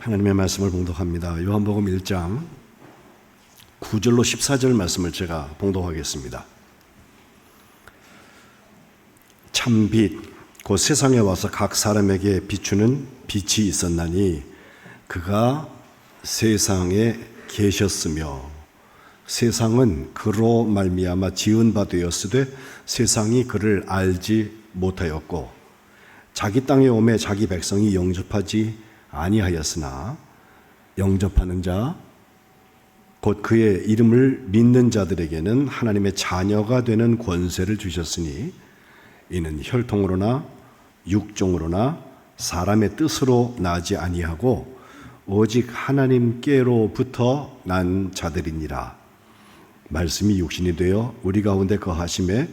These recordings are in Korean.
하나님의 말씀을 봉독합니다. 요한복음 1장 9절로 14절 말씀을 제가 봉독하겠습니다. 참 빛, 곧 세상에 와서 각 사람에게 비추는 빛이 있었나니 그가 세상에 계셨으며 세상은 그로 말미암아 지은 바 되었으되 세상이 그를 알지 못하였고 자기 땅에 오매 자기 백성이 영접하지 아니하였으나 영접하는 자 곧 그의 이름을 믿는 자들에게는 하나님의 자녀가 되는 권세를 주셨으니 이는 혈통으로나 육종으로나 사람의 뜻으로 나지 아니하고 오직 하나님께로부터 난 자들이니라. 말씀이 육신이 되어 우리 가운데 거하심에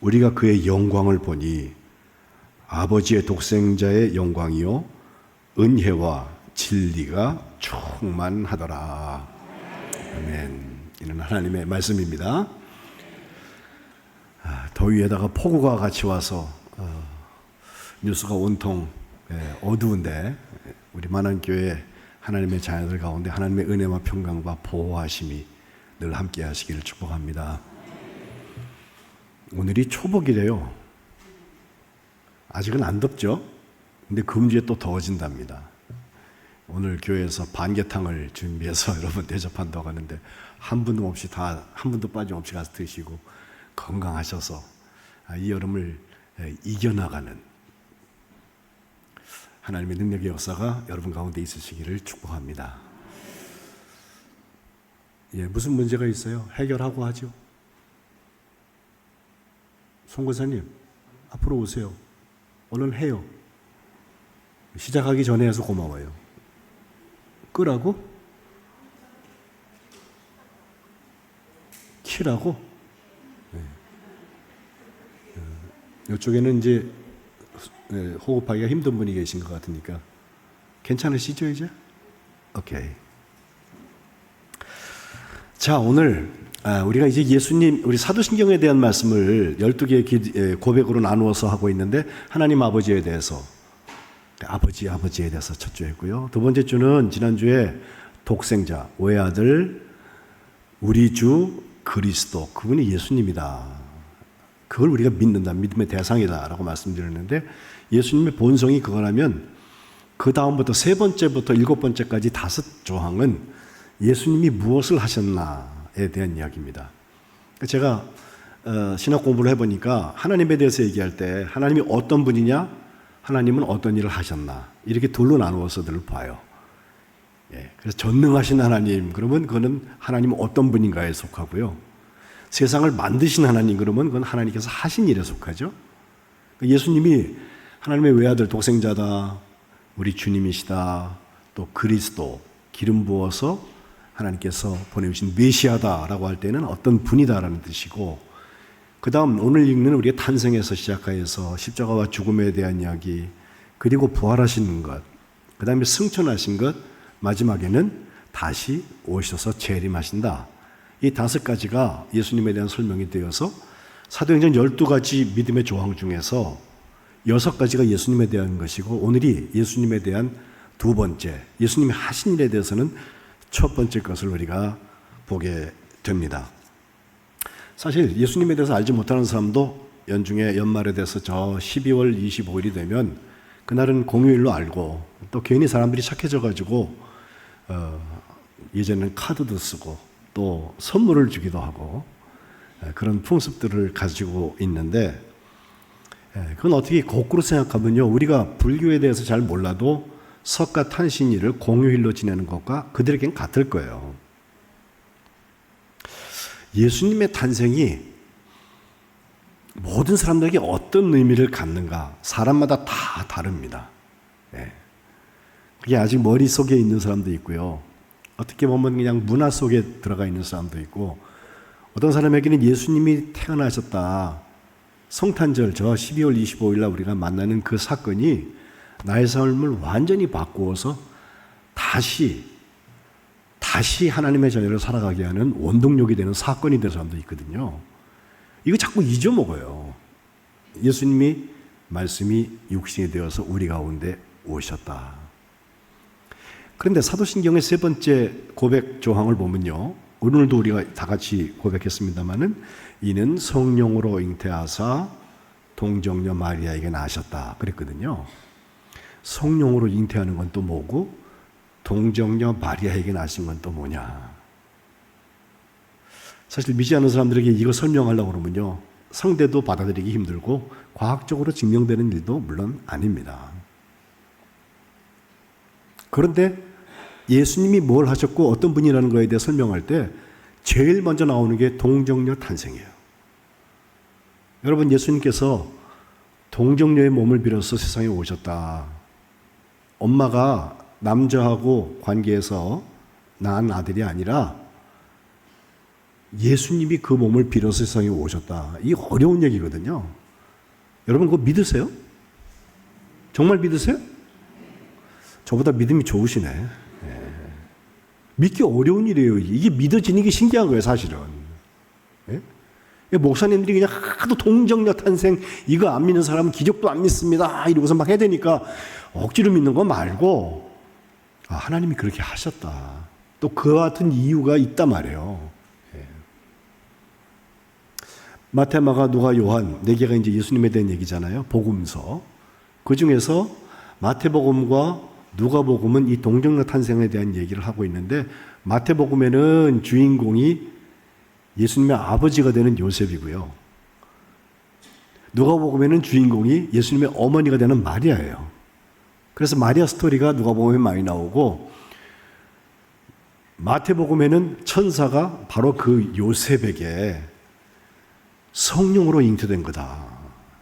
우리가 그의 영광을 보니 아버지의 독생자의 영광이요 은혜와 진리가 충만하더라. 아멘. 이는 하나님의 말씀입니다. 더위에다가 폭우가 같이 와서 뉴스가 온통 어두운데 우리 만안교회 하나님의 자녀들 가운데 하나님의 은혜와 평강과 보호하심이 늘 함께 하시기를 축복합니다. 오늘이 초복이래요. 아직은 안 덥죠? 근데 금주에 또 더워진답니다. 오늘 교회에서 반개탕을 준비해서 여러분 대접한다고 하는데 한 분도 빠짐없이 가서 드시고 건강하셔서 이 여름을 이겨나가는 하나님의 능력의 역사가 여러분 가운데 있으시기를 축복합니다. 무슨 문제가 있어요? 해결하고 하죠. 송교사님 앞으로 오세요. 얼른 해요. 시작하기 전에 해서 고마워요. 끄라고? 키라고? 이쪽에는 이제 호흡하기가 힘든 분이 계신 것 같으니까 괜찮으시죠 이제? 오케이. 자, 오늘 우리가 이제 예수님, 우리 사도신경에 대한 말씀을 12개의 고백으로 나누어서 하고 있는데 하나님 아버지에 대해서 아버지에 대해서 첫 주 했고요. 두 번째 주는 지난주에 독생자, 외아들, 우리 주 그리스도, 그분이 예수님이다. 그걸 우리가 믿는다, 믿음의 대상이다 라고 말씀드렸는데 예수님의 본성이 그거라면 그 다음부터 세 번째부터 일곱 번째까지 5조항은 예수님이 무엇을 하셨나에 대한 이야기입니다. 제가 신학 공부를 해보니까 하나님에 대해서 얘기할 때 하나님이 어떤 분이냐, 하나님은 어떤 일을 하셨나 이렇게 둘로 나누어서 늘 봐요. 그래서 전능하신 하나님 그러면 그거는 하나님은 어떤 분인가에 속하고요. 세상을 만드신 하나님 그러면 그건 하나님께서 하신 일에 속하죠. 예수님이 하나님의 외아들 독생자다, 우리 주님이시다, 또 그리스도 기름 부어서 하나님께서 보내주신 메시아다라고 할 때는 어떤 분이다라는 뜻이고, 그 다음 오늘 읽는 우리의 탄생에서 시작하여서 십자가와 죽음에 대한 이야기, 그리고 부활하시는 것, 그 다음에 승천하신 것, 마지막에는 다시 오셔서 재림하신다. 이 5가지가 예수님에 대한 설명이 되어서 사도행전 12가지 믿음의 조항 중에서 6가지가 예수님에 대한 것이고, 오늘이 예수님에 대한 두 번째, 예수님이 하신 일에 대해서는 첫 번째 것을 우리가 보게 됩니다. 사실 예수님에 대해서 알지 못하는 사람도 연중에 연말에 대해서 저 12월 25일이 되면 그날은 공휴일로 알고, 또 괜히 사람들이 착해져가지고 예전에는 카드도 쓰고 또 선물을 주기도 하고 그런 풍습들을 가지고 있는데, 그건 어떻게 거꾸로 생각하면요, 우리가 불교에 대해서 잘 몰라도 석가 탄신일을 공휴일로 지내는 것과 그들에겐 같을 거예요. 예수님의 탄생이 모든 사람들에게 어떤 의미를 갖는가, 사람마다 다 다릅니다. 그게 아직 머릿속에 있는 사람도 있고요, 어떻게 보면 그냥 문화 속에 들어가 있는 사람도 있고, 어떤 사람에게는 예수님이 태어나셨다, 성탄절 저 12월 25일 날 우리가 만나는 그 사건이 나의 삶을 완전히 바꾸어서 다시 하나님의 자녀를 살아가게 하는 원동력이 되는 사건이 된 사람도 있거든요. 이거 자꾸 잊어먹어요. 예수님이 말씀이 육신이 되어서 우리 가운데 오셨다. 그런데 사도신경의 세 번째 고백 조항을 보면요, 오늘도 우리가 다 같이 고백했습니다마는 이는 성령으로 잉태하사 동정녀 마리아에게 나셨다 그랬거든요. 성령으로 잉태하는 건 또 뭐고 동정녀 마리아에게 나신 건 또 뭐냐. 사실 믿지 않는 사람들에게 이거 설명하려고 그러면요, 성대도 받아들이기 힘들고 과학적으로 증명되는 일도 물론 아닙니다. 그런데 예수님이 뭘 하셨고 어떤 분이라는 거에 대해 설명할 때 제일 먼저 나오는 게 동정녀 탄생이에요. 여러분, 예수님께서 동정녀의 몸을 빌어서 세상에 오셨다. 엄마가 남자하고 관계해서 낳은 아들이 아니라 예수님이 그 몸을 빌어서 세상에 오셨다. 이게 어려운 얘기거든요. 여러분 그거 믿으세요? 정말 믿으세요? 저보다 믿음이 좋으시네. 예. 믿기 어려운 일이에요. 이게 믿어지는 게 신기한 거예요, 사실은. 예? 목사님들이 그냥 하도 동정녀 탄생 이거 안 믿는 사람은 기적도 안 믿습니다 이러고서 막 해야 되니까 억지로 믿는 거 말고, 아, 하나님이 그렇게 하셨다. 또 그와 같은 이유가 있단 말이에요. 예. 마태, 마가, 누가, 요한 네 개가 이제 예수님에 대한 얘기잖아요. 복음서. 그 중에서 마태복음과 누가복음은 이 동정녀 탄생에 대한 얘기를 하고 있는데, 마태복음에는 주인공이 예수님의 아버지가 되는 요셉이고요, 누가복음에는 주인공이 예수님의 어머니가 되는 마리아예요. 그래서 마리아 스토리가 누가복음에 많이 나오고, 마태복음에는 천사가 바로 그 요셉에게 성령으로 잉태된 거다.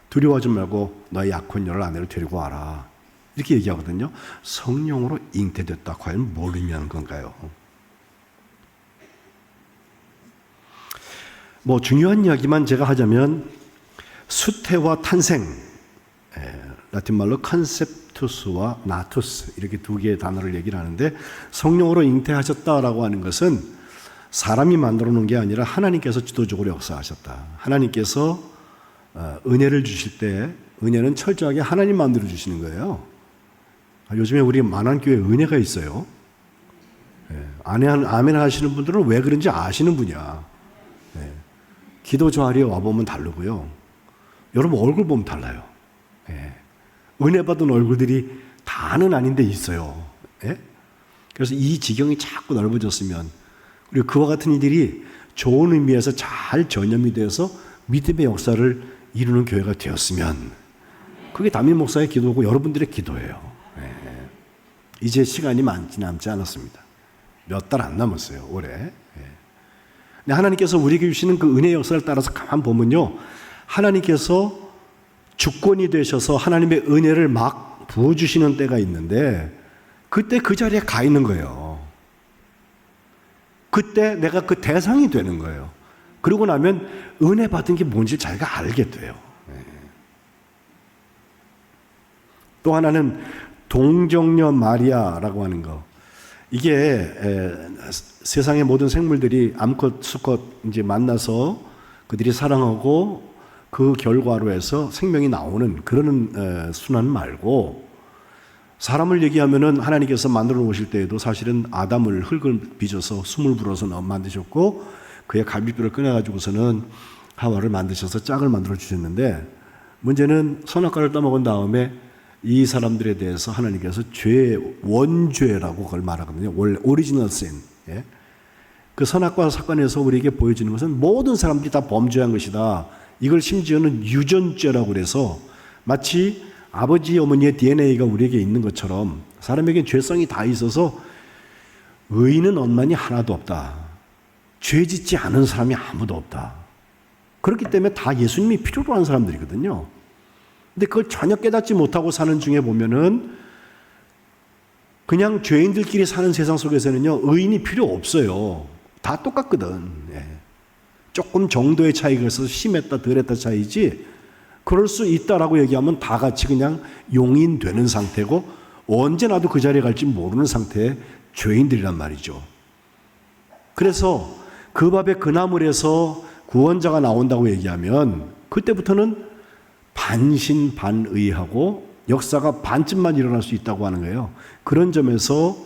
두려워하지 말고 너의 약혼녀를 아내를 데리고 와라. 이렇게 얘기하거든요. 성령으로 잉태됐다. 과연 뭘 의미하는 건가요? 뭐 중요한 이야기만 제가 하자면 수태와 탄생, 라틴 말로 컨셉투스와 나투스 이렇게 두 개의 단어를 얘기를 하는데, 성령으로 잉태하셨다라고 하는 것은 사람이 만들어 놓은 게 아니라 하나님께서 주도적으로 역사하셨다. 하나님께서 은혜를 주실 때 은혜는 철저하게 하나님 만들어 주시는 거예요. 요즘에 우리 만안교회 은혜가 있어요. 아멘 하시는 분들은 왜 그런지 아시는 분이야. 기도 자리에 와보면 다르고요, 여러분 얼굴 보면 달라요. 은혜 받은 얼굴들이 다는 아닌데 있어요. 그래서 이 지경이 자꾸 넓어졌으면, 그리고 그와 같은 이들이 좋은 의미에서 잘 전염이 되어서 믿음의 역사를 이루는 교회가 되었으면, 그게 담임 목사의 기도고 여러분들의 기도예요. 이제 시간이 남지 않았습니다. 몇 달 안 남았어요, 올해. 근데 하나님께서 우리에게 주시는 그 은혜의 역사를 따라서 가만 보면요, 하나님께서 주권이 되셔서 하나님의 은혜를 막 부어주시는 때가 있는데, 그때 그 자리에 가 있는 거예요. 그때 내가 그 대상이 되는 거예요. 그러고 나면 은혜 받은 게 뭔지 자기가 알게 돼요. 또 하나는 동정녀 마리아라고 하는 거. 이게 세상의 모든 생물들이 암컷, 수컷 이제 만나서 그들이 사랑하고 그 결과로 해서 생명이 나오는 그런 순환 말고, 사람을 얘기하면은 하나님께서 만들어 놓으실 때에도 사실은 아담을 흙을 빚어서 숨을 불어서 만드셨고, 그의 갈비뼈를 꺼내가지고서는 하와를 만드셔서 짝을 만들어 주셨는데, 문제는 선악과를 따먹은 다음에 이 사람들에 대해서 하나님께서 원죄라고 그걸 말하거든요. 원래 오리지널 sin. 그 선악과 사건에서 우리에게 보여지는 것은 모든 사람들이 다 범죄한 것이다. 이걸 심지어는 유전죄라고 그래서 마치 아버지 어머니의 DNA가 우리에게 있는 것처럼 사람에게 죄성이 다 있어서 의인은 원만히 하나도 없다. 죄 짓지 않은 사람이 아무도 없다. 그렇기 때문에 다 예수님이 필요로 하는 사람들이거든요. 근데 그걸 전혀 깨닫지 못하고 사는 중에 보면은 그냥 죄인들끼리 사는 세상 속에서는요, 의인이 필요 없어요. 다 똑같거든. 조금 정도의 차이가 있어서 심했다 덜했다 차이지, 그럴 수 있다라고 얘기하면 다 같이 그냥 용인되는 상태고 언제나도 그 자리에 갈지 모르는 상태의 죄인들이란 말이죠. 그래서 그 밥의 그 나물에서 구원자가 나온다고 얘기하면 그때부터는 반신반의하고 역사가 반쯤만 일어날 수 있다고 하는 거예요. 그런 점에서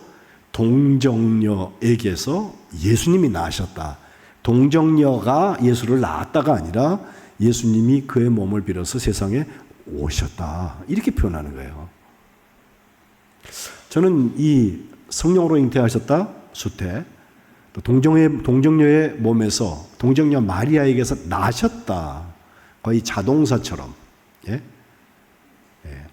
동정녀에게서 예수님이 나으셨다. 동정녀가 예수를 낳았다가 아니라 예수님이 그의 몸을 빌어서 세상에 오셨다. 이렇게 표현하는 거예요. 저는 이 성령으로 잉태하셨다, 수태, 또 동정녀의 몸에서 동정녀 마리아에게서 나셨다. 거의 자동사처럼, 예?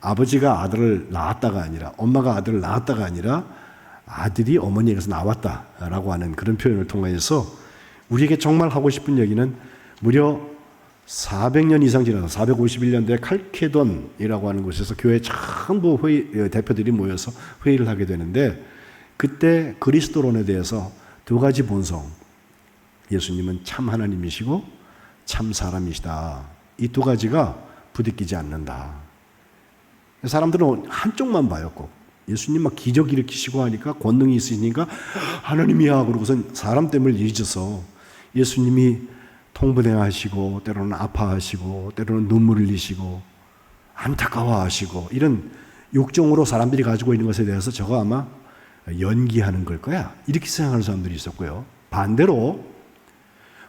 아버지가 아들을 낳았다가 아니라, 엄마가 아들을 낳았다가 아니라 아들이 어머니에게서 나왔다라고 하는 그런 표현을 통해서 우리에게 정말 하고 싶은 얘기는 무려 400년 이상 지나서 451년도에 칼케돈이라고 하는 곳에서 교회 전부 대표들이 모여서 회의를 하게 되는데, 그때 그리스도론에 대해서 두 가지 본성, 예수님은 참 하나님이시고 참 사람이시다, 이 두 가지가 부딪히지 않는다. 사람들은 한쪽만 봐요. 꼭 예수님 막 기적 일으키시고 하니까, 권능이 있으시니까 하나님이야 그러고선 사람 때문에 잊어서 예수님이 통분해하시고 때로는 아파하시고 때로는 눈물 흘리시고 안타까워하시고 이런 욕정으로 사람들이 가지고 있는 것에 대해서 저거 아마 연기하는 걸 거야, 이렇게 생각하는 사람들이 있었고요. 반대로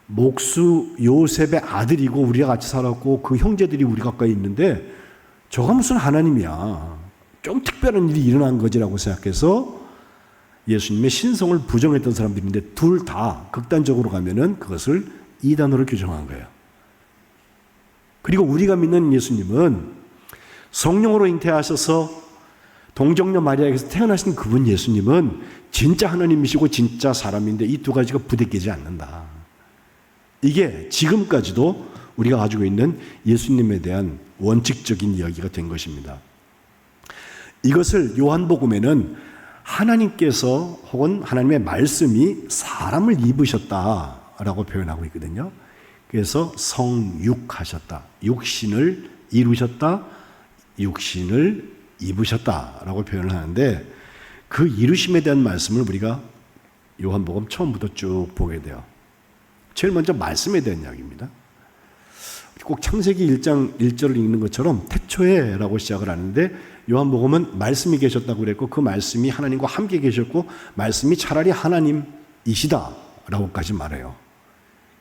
목수 요셉의 아들이고 우리가 같이 살았고 그 형제들이 우리 가까이 있는데 저가 무슨 하나님이야, 좀 특별한 일이 일어난 거지라고 생각해서 예수님의 신성을 부정했던 사람들인데, 둘 다 극단적으로 가면은 그것을 이단으로 규정한 거예요. 그리고 우리가 믿는 예수님은 성령으로 잉태하셔서 동정녀 마리아에게서 태어나신 그분 예수님은 진짜 하나님이시고 진짜 사람인데 이 두 가지가 부딪히지 않는다. 이게 지금까지도 우리가 가지고 있는 예수님에 대한 원칙적인 이야기가 된 것입니다. 이것을 요한복음에는 하나님께서 혹은 하나님의 말씀이 사람을 입으셨다라고 표현하고 있거든요. 그래서 성육하셨다, 육신을 이루셨다, 육신을 입으셨다라고 표현을 하는데, 그 이루심에 대한 말씀을 우리가 요한복음 처음부터 쭉 보게 돼요. 제일 먼저 말씀에 대한 이야기입니다. 꼭 창세기 1장 1절을 읽는 것처럼 태초에 라고 시작을 하는데, 요한복음은 말씀이 계셨다고 그랬고 그 말씀이 하나님과 함께 계셨고 말씀이 차라리 하나님이시다 라고까지 말해요.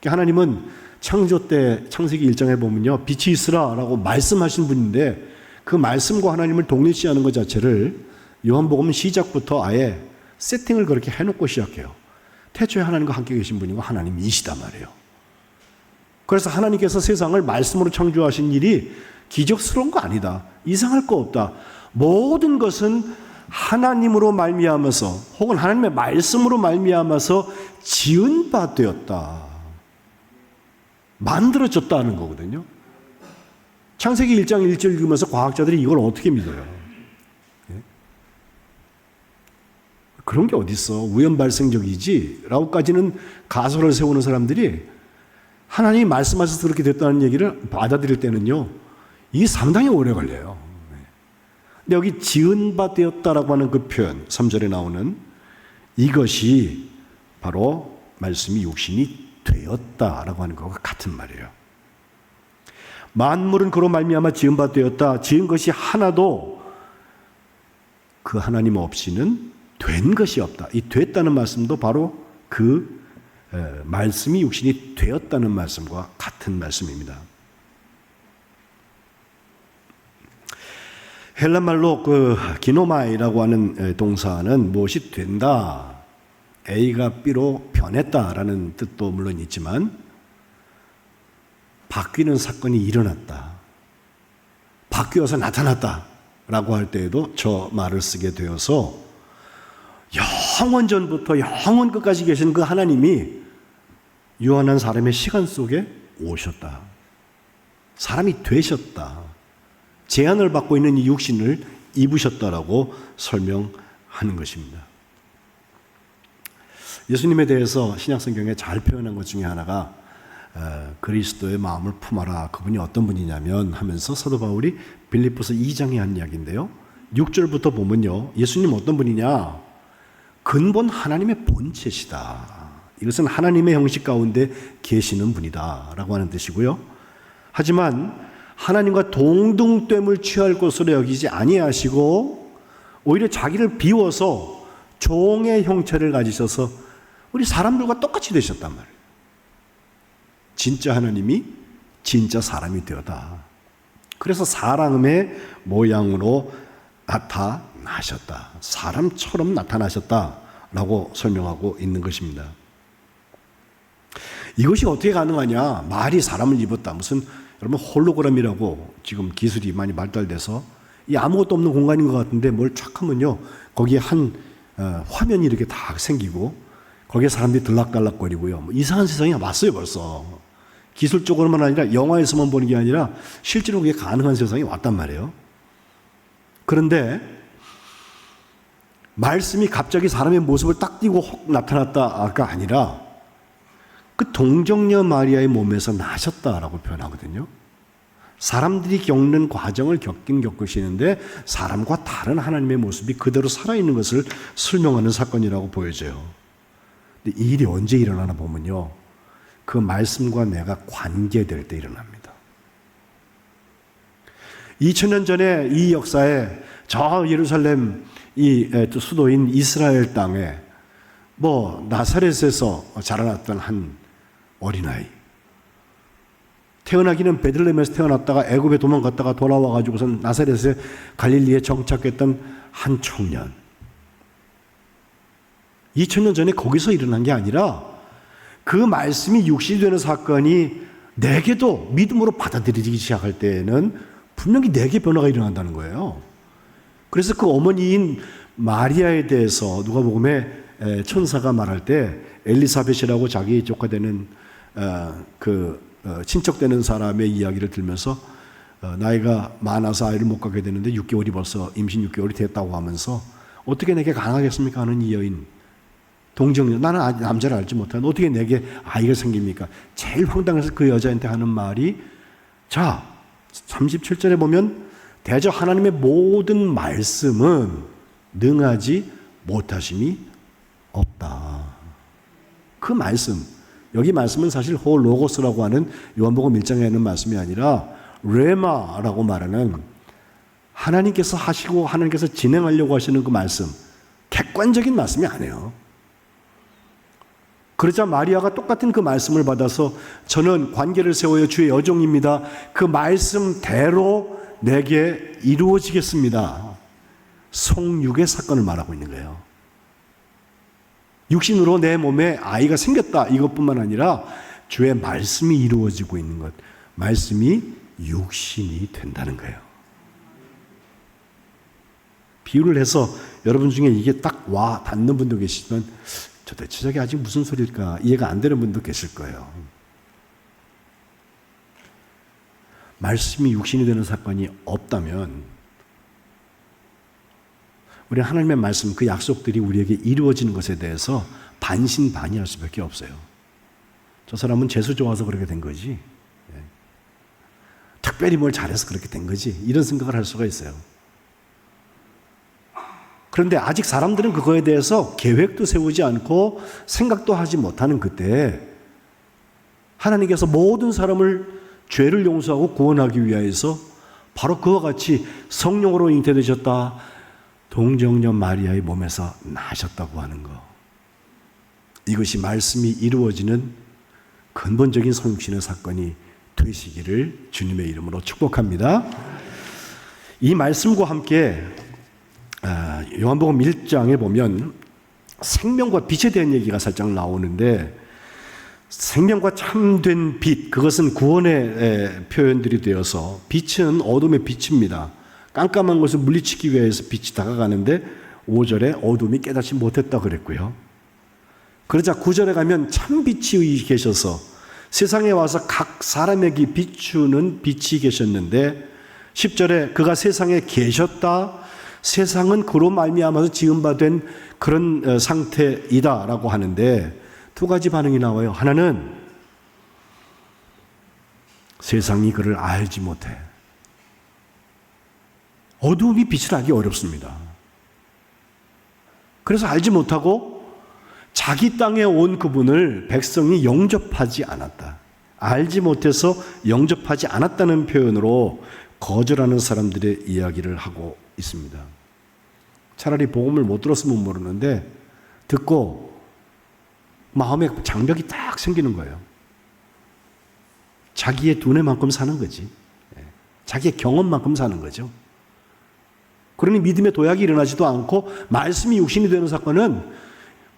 하나님은 창조 때 창세기 1장에 보면요, 빛이 있으라 라고 말씀하신 분인데 그 말씀과 하나님을 동일시하는 것 자체를 요한복음은 시작부터 아예 세팅을 그렇게 해놓고 시작해요. 태초에 하나님과 함께 계신 분이고 하나님이시다 말이에요. 그래서 하나님께서 세상을 말씀으로 창조하신 일이 기적스러운 거 아니다, 이상할 거 없다, 모든 것은 하나님으로 말미암아서 혹은 하나님의 말씀으로 말미암아서 지은 바 되었다, 만들어졌다는 거거든요. 창세기 1장 1절 읽으면서 과학자들이 이걸 어떻게 믿어요? 그런 게 어딨어, 우연발생적이지 라고까지는 가설을 세우는 사람들이 하나님이 말씀하셔서 그렇게 됐다는 얘기를 받아들일 때는요, 이게 상당히 오래 걸려요. 근데 여기 지은 바 되었다라고 하는 그 표현, 3절에 나오는 이것이 바로 말씀이 육신이 되었다라고 하는 것과 같은 말이에요. 만물은 그로 말미암아 지은 바 되었다, 지은 것이 하나도 그 하나님 없이는 된 것이 없다. 이 됐다는 말씀도 바로 그 말씀이 육신이 되었다는 말씀과 같은 말씀입니다. 헬란말로 그 기노마이라고 하는 동사는 무엇이 된다, A가 B로 변했다라는 뜻도 물론 있지만 바뀌는 사건이 일어났다, 바뀌어서 나타났다라고 할 때에도 저 말을 쓰게 되어서 영원 전부터 영원 끝까지 계신 그 하나님이 유한한 사람의 시간 속에 오셨다, 사람이 되셨다, 제한을 받고 있는 이 육신을 입으셨다라고 설명하는 것입니다. 예수님에 대해서 신약성경에 잘 표현한 것 중에 하나가 그리스도의 마음을 품어라, 그분이 어떤 분이냐면 하면서 사도 바울이 빌립보서 2장에 한 이야기인데요, 6절부터 보면요, 예수님 어떤 분이냐, 근본 하나님의 본체시다, 이것은 하나님의 형식 가운데 계시는 분이다 라고 하는 뜻이고요. 하지만 하나님과 동등됨을 취할 것으로 여기지 아니하시고 오히려 자기를 비워서 종의 형체를 가지셔서 우리 사람들과 똑같이 되셨단 말이에요. 진짜 하나님이 진짜 사람이 되었다. 그래서 사람의 모양으로 나타나셨다. 사람처럼 나타나셨다라고 설명하고 있는 것입니다. 이것이 어떻게 가능하냐? 말이 사람을 입었다. 무슨 여러분 홀로그램이라고 지금 기술이 많이 발달돼서 이 아무것도 없는 공간인 것 같은데 뭘 촥 하면요, 거기에 한 화면이 이렇게 다 생기고 거기에 사람들이 들락달락거리고요. 뭐 이상한 세상이 왔어요 벌써. 기술적으로만 아니라 영화에서만 보는 게 아니라 실제로 그게 가능한 세상이 왔단 말이에요. 그런데 말씀이 갑자기 사람의 모습을 딱 띄고 혹 나타났다가 아니라 그 동정녀 마리아의 몸에서 나셨다라고 표현하거든요. 사람들이 겪는 과정을 겪으시는데 사람과 다른 하나님의 모습이 그대로 살아있는 것을 설명하는 사건이라고 보여져요. 근데 이 일이 언제 일어나나 보면요, 그 말씀과 내가 관계될 때 일어납니다. 2000년 전에 이 역사에 저 예루살렘 이 수도인 이스라엘 땅에 나사렛에서 자라났던 한 어린아이, 태어나기는 베들레헴에서 태어났다가 애굽에 도망갔다가 돌아와가지고선 나사렛에 갈릴리에 정착했던 한 청년. 2000년 전에 거기서 일어난 게 아니라 그 말씀이 육신이 되는 사건이 내게도 믿음으로 받아들이기 시작할 때에는 분명히 내게 변화가 일어난다는 거예요. 그래서 그 어머니인 마리아에 대해서 누가복음에 천사가 말할 때 엘리사벳이라고 자기 조카 되는 친척되는 사람의 이야기를 들면서 나이가 많아서 아이를 못 갖게 되는데 6개월이 벌써 임신 6개월이 됐다고 하면서 어떻게 내게 가능하겠습니까 하는 이 여인, 동정녀, 나는 아직 남자를 알지 못하는데 어떻게 내게 아이가 생깁니까? 제일 황당해서 그 여자한테 하는 말이, 자 37절에 보면 대저 하나님의 모든 말씀은 능하지 못하심이 없다. 그 말씀, 여기 말씀은 사실 호로고스라고 하는 요한복음 1장에 있는 말씀이 아니라 레마라고 말하는 하나님께서 하시고 하나님께서 진행하려고 하시는 그 말씀, 객관적인 말씀이 아니에요. 그러자 마리아가 똑같은 그 말씀을 받아서 저는 관계를 세워요 주의 여종입니다. 그 말씀대로 내게 이루어지겠습니다. 성육의 사건을 말하고 있는 거예요. 육신으로 내 몸에 아이가 생겼다 이것뿐만 아니라 주의 말씀이 이루어지고 있는 것, 말씀이 육신이 된다는 거예요. 비유를 해서 여러분 중에 이게 딱 와 닿는 분도 계시지만 도대체 저게 아직 무슨 소리일까 이해가 안 되는 분도 계실 거예요. 말씀이 육신이 되는 사건이 없다면 우리 하나님의 말씀, 그 약속들이 우리에게 이루어지는 것에 대해서 반신반의할 수밖에 없어요. 저 사람은 재수 좋아서 그렇게 된 거지, 특별히 뭘 잘해서 그렇게 된 거지, 이런 생각을 할 수가 있어요. 그런데 아직 사람들은 그거에 대해서 계획도 세우지 않고 생각도 하지 못하는 그때 하나님께서 모든 사람을 죄를 용서하고 구원하기 위하여서 바로 그와 같이 성령으로 잉태되셨다, 동정녀 마리아의 몸에서 나셨다고 하는 것, 이것이 말씀이 이루어지는 근본적인 성육신의 사건이 되시기를 주님의 이름으로 축복합니다. 이 말씀과 함께 요한복음 1장에 보면 생명과 빛에 대한 얘기가 살짝 나오는데, 생명과 참된 빛, 그것은 구원의 표현들이 되어서 빛은 어둠의 빛입니다. 깜깜한 것을 물리치기 위해서 빛이 다가가는데 5절에 어둠이 깨닫지 못했다 그랬고요. 그러자 9절에 가면 참빛이 계셔서 세상에 와서 각 사람에게 비추는 빛이 계셨는데 10절에 그가 세상에 계셨다, 세상은 그로 말미암아서 지음받은 그런 상태이다라고 하는데 두 가지 반응이 나와요. 하나는 세상이 그를 알지 못해. 어두움이 빛을 알기 어렵습니다. 그래서 알지 못하고 자기 땅에 온 그분을 백성이 영접하지 않았다. 알지 못해서 영접하지 않았다는 표현으로 거절하는 사람들의 이야기를 하고 있습니다. 차라리 복음을 못 들었으면 모르는데 듣고 마음에 장벽이 딱 생기는 거예요. 자기의 두뇌만큼 사는 거지. 자기의 경험만큼 사는 거죠. 그러니 믿음의 도약이 일어나지도 않고 말씀이 육신이 되는 사건은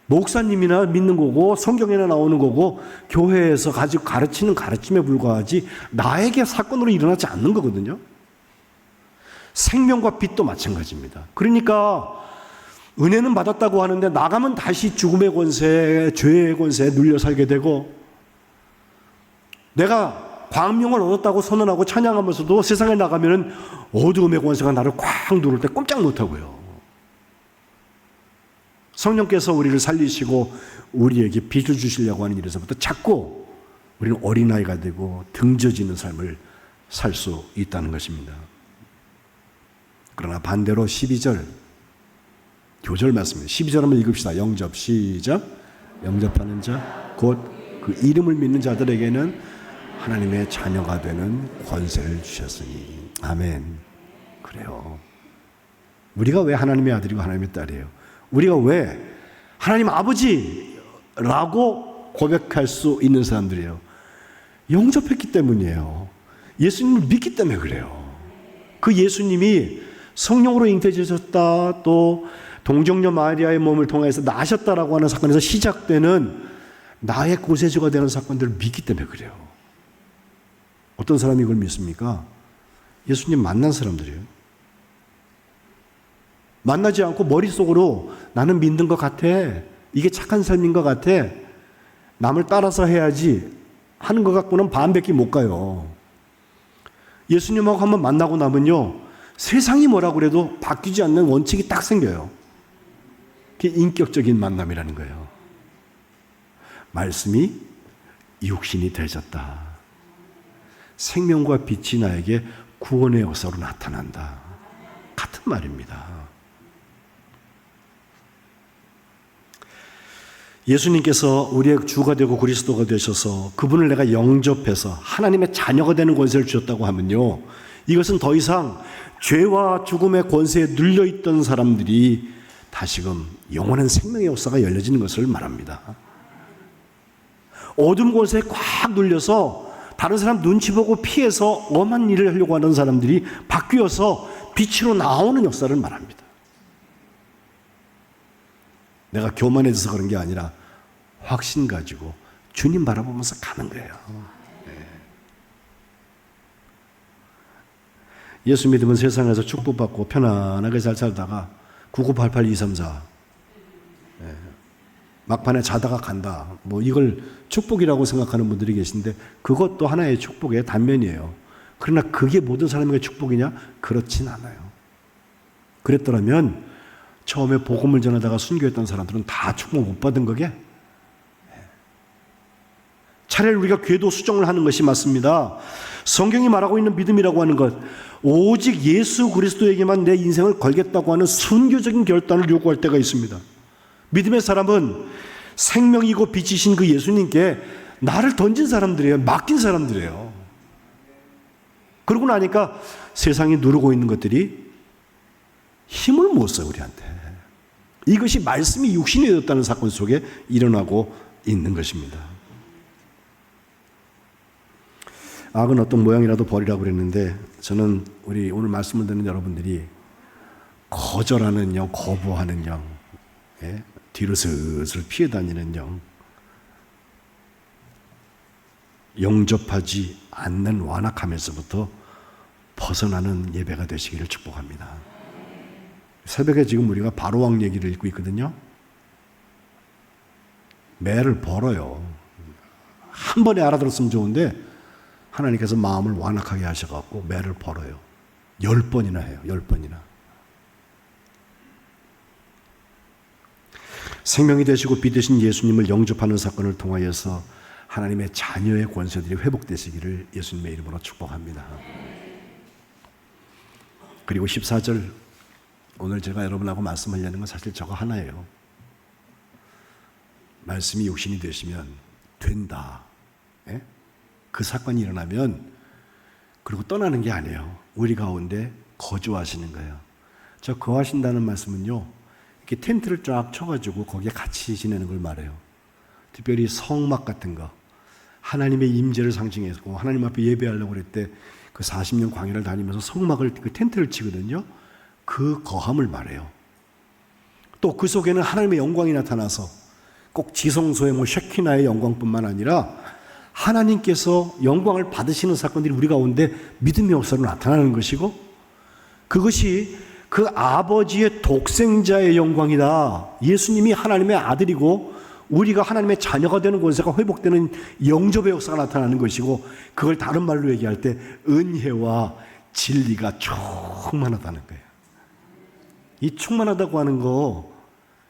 목사님이나 믿는 거고 성경에나 나오는 거고 교회에서 가지고 가르치는 가르침에 불과하지 나에게 사건으로 일어나지 않는 거거든요. 생명과 빛도 마찬가지입니다. 그러니까 은혜는 받았다고 하는데 나가면 다시 죽음의 권세, 죄의 권세에 눌려 살게 되고 내가 광명을 얻었다고 선언하고 찬양하면서도 세상에 나가면은 어두움의 권세가 나를 꽉 누를 때 꼼짝 못하고요. 성령께서 우리를 살리시고 우리에게 빛을 주시려고 하는 일에서부터 자꾸 우리는 어린아이가 되고 등져지는 삶을 살 수 있다는 것입니다. 그러나 반대로 12절 교절 말씀입니다. 12절 한번 읽읍시다. 영접 시작. 영접하는 자 곧 그 이름을 믿는 자들에게는 하나님의 자녀가 되는 권세를 주셨으니. 아멘. 그래요. 우리가 왜 하나님의 아들이고 하나님의 딸이에요? 우리가 왜 하나님 아버지라고 고백할 수 있는 사람들이에요? 영접했기 때문이에요. 예수님을 믿기 때문에 그래요. 그 예수님이 성령으로 잉태되셨다, 또 동정녀 마리아의 몸을 통해서 나셨다라고 하는 사건에서 시작되는 나의 구세주가 되는 사건들을 믿기 때문에 그래요. 어떤 사람이 이걸 믿습니까? 예수님 만난 사람들이에요. 만나지 않고 머릿속으로 나는 믿는 것 같아, 이게 착한 삶인 것 같아, 남을 따라서 해야지 하는 것 갖고는 반밖에 못 가요. 예수님하고 한번 만나고 나면요, 세상이 뭐라고 그래도 바뀌지 않는 원칙이 딱 생겨요. 그게 인격적인 만남이라는 거예요. 말씀이 육신이 되셨다. 생명과 빛이 나에게 구원의 역사로 나타난다. 같은 말입니다. 예수님께서 우리의 주가 되고 그리스도가 되셔서 그분을 내가 영접해서 하나님의 자녀가 되는 권세를 주셨다고 하면요, 이것은 더 이상 죄와 죽음의 권세에 눌려있던 사람들이 다시금 영원한 생명의 역사가 열려지는 것을 말합니다. 어둠 권세에 꽉 눌려서 다른 사람 눈치 보고 피해서 엄한 일을 하려고 하는 사람들이 바뀌어서 빛으로 나오는 역사를 말합니다. 내가 교만해져서 그런 게 아니라 확신 가지고 주님 바라보면서 가는 거예요. 예수 믿으면 세상에서 축복받고 편안하게 잘 살다가 9988234 막판에 자다가 간다, 뭐 이걸 축복이라고 생각하는 분들이 계신데 그것도 하나의 축복의 단면이에요. 그러나 그게 모든 사람에게 축복이냐? 그렇진 않아요. 그랬더라면 처음에 복음을 전하다가 순교했던 사람들은 다 축복 못 받은 거게? 차라리 우리가 궤도 수정을 하는 것이 맞습니다. 성경이 말하고 있는 믿음이라고 하는 것, 오직 예수 그리스도에게만 내 인생을 걸겠다고 하는 순교적인 결단을 요구할 때가 있습니다. 믿음의 사람은 생명이고 빛이신 그 예수님께 나를 던진 사람들이에요. 맡긴 사람들이에요. 그러고 나니까 세상이 누르고 있는 것들이 힘을 못 써요, 우리한테. 이것이 말씀이 육신이 되었다는 사건 속에 일어나고 있는 것입니다. 악은 어떤 모양이라도 버리라고 그랬는데, 저는 우리 오늘 말씀을 듣는 여러분들이 거절하는 영, 거부하는 영, 뒤로 슬슬 피해 다니는 영, 영접하지 않는 완악함에서부터 벗어나는 예배가 되시기를 축복합니다. 새벽에 지금 우리가 바로왕 얘기를 읽고 있거든요. 매를 벌어요. 한 번에 알아들었으면 좋은데 하나님께서 마음을 완악하게 하셔갖고 매를 벌어요. 10번이나 해요. 10번이나. 생명이 되시고 빛 되신 예수님을 영접하는 사건을 통하여서 하나님의 자녀의 권세들이 회복되시기를 예수님의 이름으로 축복합니다. 그리고 14절, 오늘 제가 여러분하고 말씀하려는 건 사실 저거 하나예요. 말씀이 육신이 되시면 된다. 그 사건이 일어나면 그리고 떠나는 게 아니에요. 우리 가운데 거주하시는 거예요. 저 거하신다는 말씀은요, 이렇게 텐트를 쫙 쳐가지고 거기에 같이 지내는 걸 말해요. 특별히 성막 같은 거, 하나님의 임재를 상징해서 하나님 앞에 예배하려고 그럴 때 그 40년 광야를 다니면서 성막을, 그 텐트를 치거든요. 그 거함을 말해요. 또 그 속에는 하나님의 영광이 나타나서 꼭 지성소의 셰키나의 영광뿐만 아니라 하나님께서 영광을 받으시는 사건들이 우리 가운데 믿음의 역사로 나타나는 것이고, 그것이 그 아버지의 독생자의 영광이다. 예수님이 하나님의 아들이고 우리가 하나님의 자녀가 되는 권세가 회복되는 영접의 역사가 나타나는 것이고, 그걸 다른 말로 얘기할 때 은혜와 진리가 충만하다는 거예요. 이 충만하다고 하는 거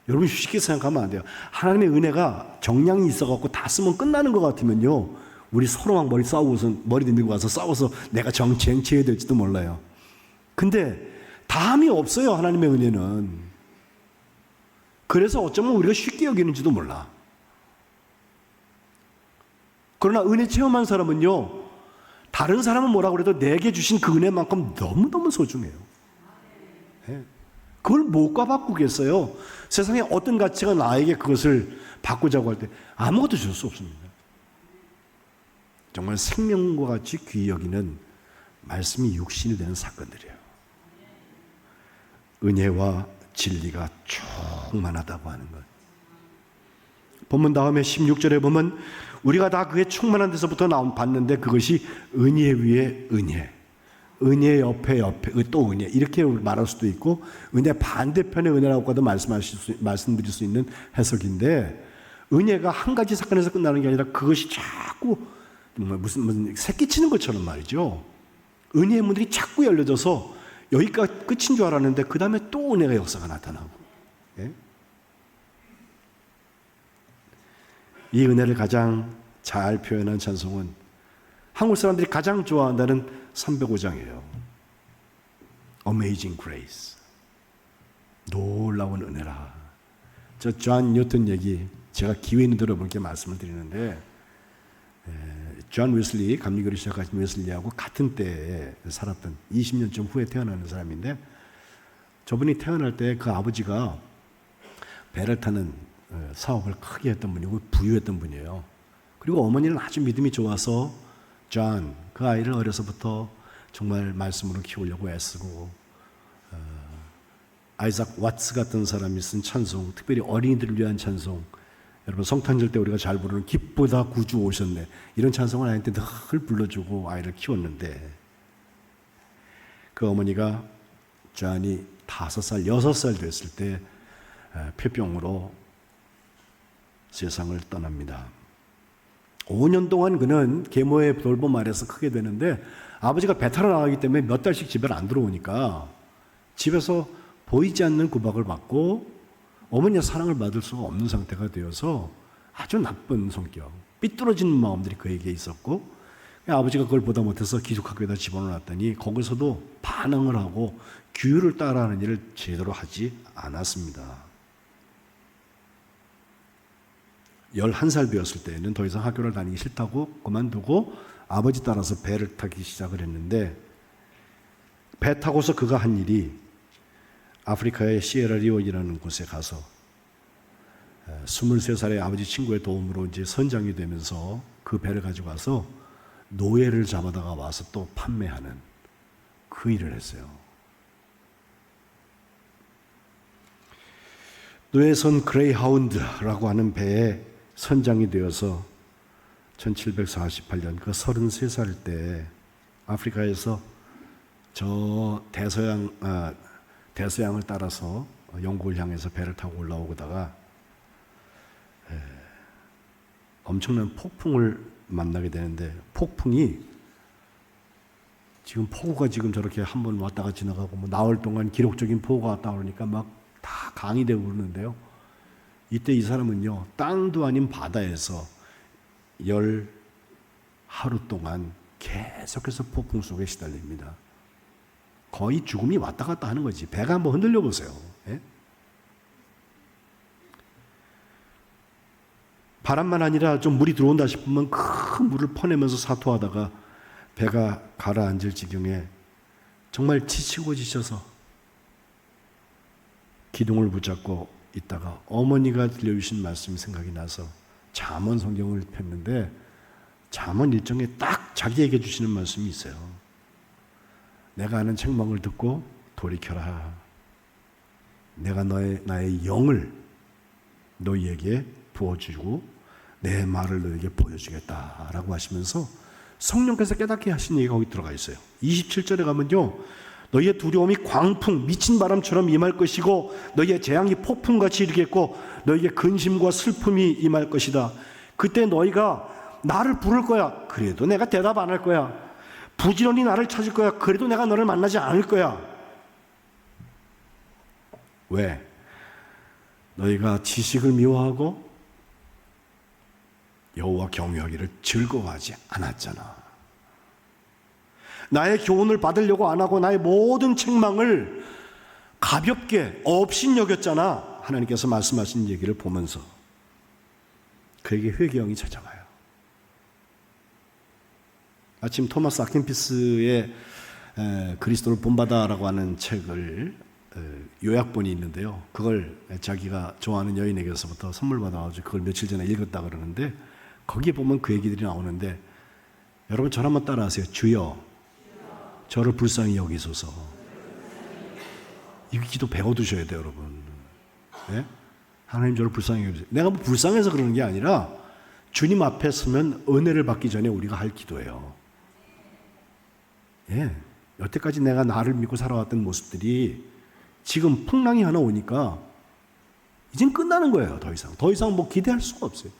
여러분 쉽게 생각하면 안 돼요. 하나님의 은혜가 정량이 있어갖고 다 쓰면 끝나는 것 같으면요, 우리 서로 막 머리 들고 와서 싸워서 내가 쟁취해야 될지도 몰라요. 근데 다함이 없어요, 하나님의 은혜는. 그래서 어쩌면 우리가 쉽게 여기는지도 몰라. 그러나 은혜 체험한 사람은요, 다른 사람은 뭐라 그래도 내게 주신 그 은혜만큼 너무너무 소중해요. 그걸 뭐가 바꾸겠어요? 세상에 어떤 가치가 나에게 그것을 바꾸자고 할 때 아무것도 줄 수 없습니다. 정말 생명과 같이 귀히 여기는 말씀이 육신이 되는 사건들이에요. 은혜와 진리가 충만하다고 하는 것. 본문 다음에 16절에 보면 우리가 다 그의 충만한 데서부터 봤는데 그것이 은혜 위에 은혜, 은혜 옆에 또 은혜, 이렇게 말할 수도 있고, 은혜 반대편의 은혜라고도 말씀드릴 수 있는 해석인데, 은혜가 한 가지 사건에서 끝나는 게 아니라 그것이 자꾸 무슨 새끼 치는 것처럼 말이죠. 은혜의 문들이 자꾸 열려져서 여기가 끝인 줄 알았는데 그 다음에 또 은혜의 역사가 나타나고, 예? 이 은혜를 가장 잘 표현한 찬송은 한국 사람들이 가장 좋아한다는 305장이에요. Amazing Grace. 놀라운 은혜라. 저 존 뉴턴 얘기 제가 기회 있는 대로 이렇게 말씀을 드리는데, 존 웨슬리, 감리교를 시작하신 웨슬리하고 같은 때에 살았던 20년쯤 후에 태어나는 사람인데, 저분이 태어날 때 그 아버지가 배를 타는 사업을 크게 했던 분이고 부유했던 분이에요. 그리고 어머니는 아주 믿음이 좋아서 존, 그 아이를 어려서부터 정말 말씀으로 키우려고 애쓰고, 아이작 왓츠 같은 사람이 쓴 찬송, 특별히 어린이들을 위한 찬송, 여러분 성탄절 때 우리가 잘 부르는 기쁘다 구주 오셨네, 이런 찬송을 아이한테 늘 불러주고 아이를 키웠는데, 그 어머니가 존이 5살, 6살 됐을 때 폐병으로 세상을 떠납니다. 5년 동안 그는 계모의 돌봄 아래서 크게 되는데, 아버지가 배 타러 나가기 때문에 몇 달씩 집에 안 들어오니까 집에서 보이지 않는 구박을 받고 어머니의 사랑을 받을 수가 없는 상태가 되어서 아주 나쁜 성격, 삐뚤어지는 마음들이 그에게 있었고, 아버지가 그걸 보다 못해서 기숙학교에다 집어넣었더니 거기서도 반항을 하고 규율을 따라하는 일을 제대로 하지 않았습니다. 11살 되었을 때에는 더 이상 학교를 다니기 싫다고 그만두고 아버지 따라서 배를 타기 시작을 했는데, 배 타고서 그가 한 일이 아프리카의 시에라리온이라는 곳에 가서 23살의 아버지 친구의 도움으로 이제 선장이 되면서 그 배를 가지고 와서 노예를 잡아다가 와서 또 판매하는 그 일을 했어요. 노예선 그레이하운드라고 하는 배에 선장이 되어서 1748년 그 33살 때 아프리카에서 저 대서양을 따라서 영국을 향해서 배를 타고 올라오다가 엄청난 폭풍을 만나게 되는데, 폭풍이 지금 폭우가 지금 저렇게 한 번 왔다가 지나가고 뭐 나흘 동안 기록적인 폭우가 왔다 그러니까 막 다 강이 되고 그러는데요. 이때 이 사람은요, 땅도 아닌 바다에서 하루 동안 계속해서 폭풍 속에 시달립니다. 거의 죽음이 왔다 갔다 하는 거지. 배가 한번 흔들려 보세요. 예? 바람만 아니라 좀 물이 들어온다 싶으면 큰 물을 퍼내면서 사토하다가 배가 가라앉을 지경에 정말 지치고 지쳐서 기둥을 붙잡고 있다가 어머니가 들려주신 말씀이 생각이 나서 잠언 성경을 폈는데 잠언 1장에 딱 자기에게 주시는 말씀이 있어요. 내가 하는 책망을 듣고 돌이켜라. 내가 나의 영을 너희에게 부어주고 내 말을 너희에게 보여주겠다라고 하시면서 성령께서 깨닫게 하신 얘기가 거기 들어가 있어요. 27절에 가면요, 너희의 두려움이 광풍 미친 바람처럼 임할 것이고 너희의 재앙이 폭풍같이 이르겠고 너희에게 근심과 슬픔이 임할 것이다. 그때 너희가 나를 부를 거야. 그래도 내가 대답 안 할 거야. 부지런히 나를 찾을 거야. 그래도 내가 너를 만나지 않을 거야. 왜? 너희가 지식을 미워하고 여호와 경외하기를 즐거워하지 않았잖아. 나의 교훈을 받으려고 안 하고 나의 모든 책망을 가볍게 업신여겼잖아. 하나님께서 말씀하신 얘기를 보면서 그에게 회개형이 찾아와요. 마침 토마스 아킨피스의 그리스도를 본받아라고 하는 책을 요약본이 있는데요. 그걸 자기가 좋아하는 여인에게서부터 선물 받아가지고 그걸 며칠 전에 읽었다 그러는데 거기에 보면 그 얘기들이 나오는데 여러분 저를 한번 따라하세요. 주여 저를 불쌍히 여기소서. 이 기도 배워두셔야 돼요, 여러분. 네? 하나님 저를 불쌍히 여기소서. 내가 뭐 불쌍해서 그러는 게 아니라 주님 앞에 서면 은혜를 받기 전에 우리가 할 기도예요. 예, 여태까지 내가 나를 믿고 살아왔던 모습들이 지금 풍랑이 하나 오니까 이젠 끝나는 거예요. 더 이상 뭐 기대할 수가 없어요.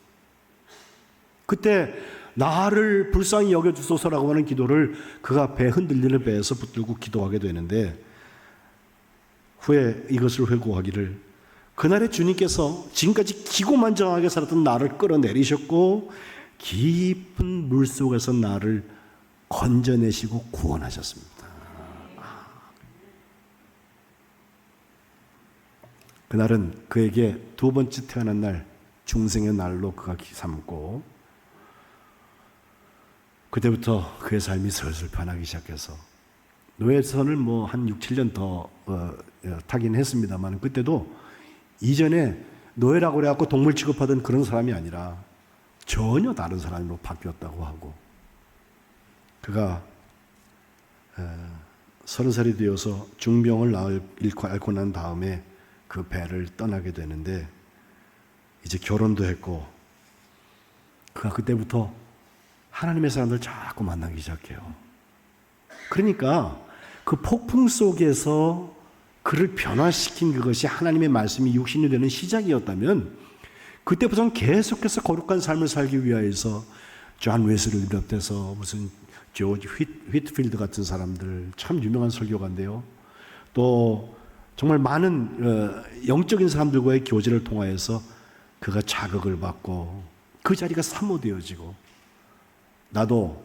그때 나를 불쌍히 여겨주소서라고 하는 기도를 그가 배 흔들리는 배에서 붙들고 기도하게 되는데 후에 이것을 회고하기를 그날에 주님께서 지금까지 기고만장하게 살았던 나를 끌어내리셨고 깊은 물속에서 나를 건져내시고 구원하셨습니다. 그날은 그에게 두 번째 태어난 날 중생의 날로 그가 삼고 그때부터 그의 삶이 슬슬 변하기 시작해서 노예선을 뭐 한 6, 7년 더 타긴 했습니다만 그때도 이전에 노예라고 그래갖고 동물 취급하던 그런 사람이 아니라 전혀 다른 사람으로 바뀌었다고 하고 그가 30살이 되어서 중병을 앓고 난 다음에 그 배를 떠나게 되는데 이제 결혼도 했고 그가 그때부터 하나님의 사람들 자꾸 만나기 시작해요. 그러니까 그 폭풍 속에서 그를 변화시킨 그것이 하나님의 말씀이 육신이 되는 시작이었다면 그때부터는 계속해서 거룩한 삶을 살기 위하여서 존 웨슬리를 비롯해서 무슨 조지 휘트필드 같은 사람들 참 유명한 설교가인데요. 또 정말 많은 영적인 사람들과의 교제를 통하여서 그가 자극을 받고 그 자리가 사모되어지고 나도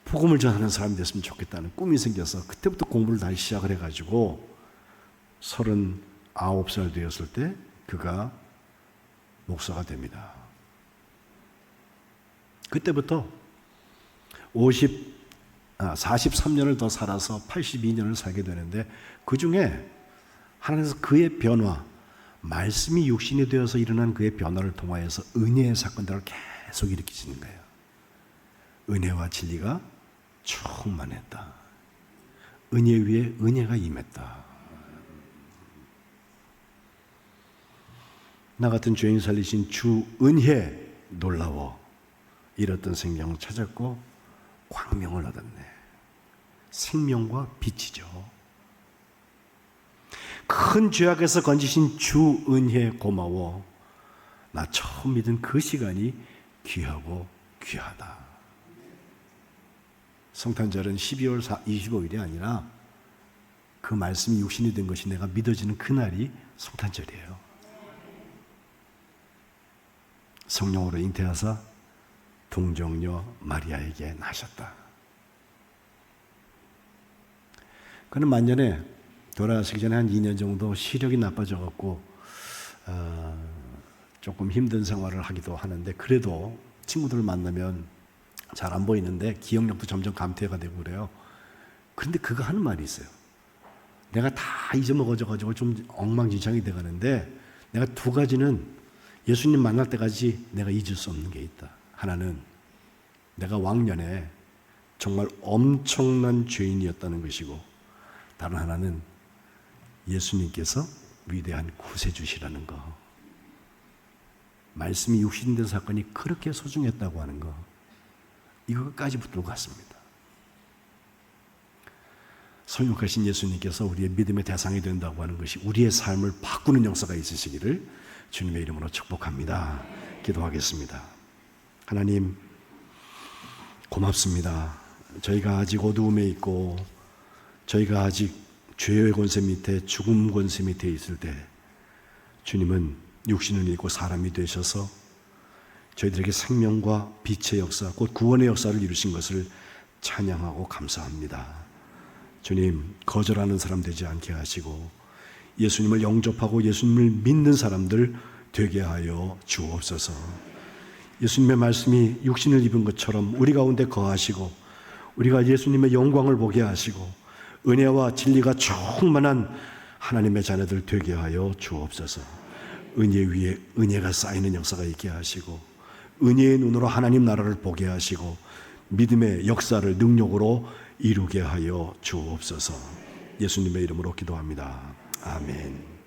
복음을 전하는 사람이 됐으면 좋겠다는 꿈이 생겨서 그때부터 공부를 다시 시작을 해가지고 39살 되었을 때 그가 목사가 됩니다. 그때부터 43년을 더 살아서 82년을 살게 되는데 그 중에 하나님께서 그의 변화, 말씀이 육신이 되어서 일어난 그의 변화를 통하여서 은혜의 사건들을 계속 일으키시는 거예요. 은혜와 진리가 충만했다. 은혜 위에 은혜가 임했다. 나 같은 죄인 살리신 주 은혜 놀라워 잃었던 생명을 찾았고 광명을 얻었네. 생명과 빛이죠. 큰 죄악에서 건지신 주 은혜 고마워. 나 처음 믿은 그 시간이 귀하고 귀하다. 성탄절은 12월 25일이 아니라 그 말씀이 육신이 된 것이 내가 믿어지는 그날이 성탄절이에요. 성령으로 잉태하사 동정녀 마리아에게 나셨다. 그는 만년에 돌아가시기 전에 한 2년 정도 시력이 나빠져갖고 조금 힘든 생활을 하기도 하는데 그래도 친구들을 만나면 잘 안 보이는데 기억력도 점점 감퇴가 되고 그래요. 그런데 그가 하는 말이 있어요. 내가 다 잊어먹어져가지고 좀 엉망진창이 돼가는데 내가 두 가지는 예수님 만날 때까지 내가 잊을 수 없는 게 있다. 하나는 내가 왕년에 정말 엄청난 죄인이었다는 것이고, 다른 하나는 예수님께서 위대한 구세주시라는 거. 말씀이 육신된 사건이 그렇게 소중했다고 하는 거. 이거까지 붙들고 갔습니다. 소유하신 예수님께서 우리의 믿음의 대상이 된다고 하는 것이 우리의 삶을 바꾸는 역사가 있으시기를 주님의 이름으로 축복합니다. 기도하겠습니다. 하나님, 고맙습니다. 저희가 아직 어두움에 있고 저희가 아직 죄의 권세 밑에, 죽음 권세 밑에 있을 때 주님은 육신을 입고 사람이 되셔서 저희들에게 생명과 빛의 역사, 곧 구원의 역사를 이루신 것을 찬양하고 감사합니다. 주님, 거절하는 사람 되지 않게 하시고 예수님을 영접하고 예수님을 믿는 사람들 되게 하여 주옵소서. 예수님의 말씀이 육신을 입은 것처럼 우리 가운데 거하시고 우리가 예수님의 영광을 보게 하시고 은혜와 진리가 충만한 하나님의 자녀들 되게 하여 주옵소서. 은혜 위에 은혜가 쌓이는 역사가 있게 하시고 은혜의 눈으로 하나님 나라를 보게 하시고 믿음의 역사를 능력으로 이루게 하여 주옵소서. 예수님의 이름으로 기도합니다. 아멘.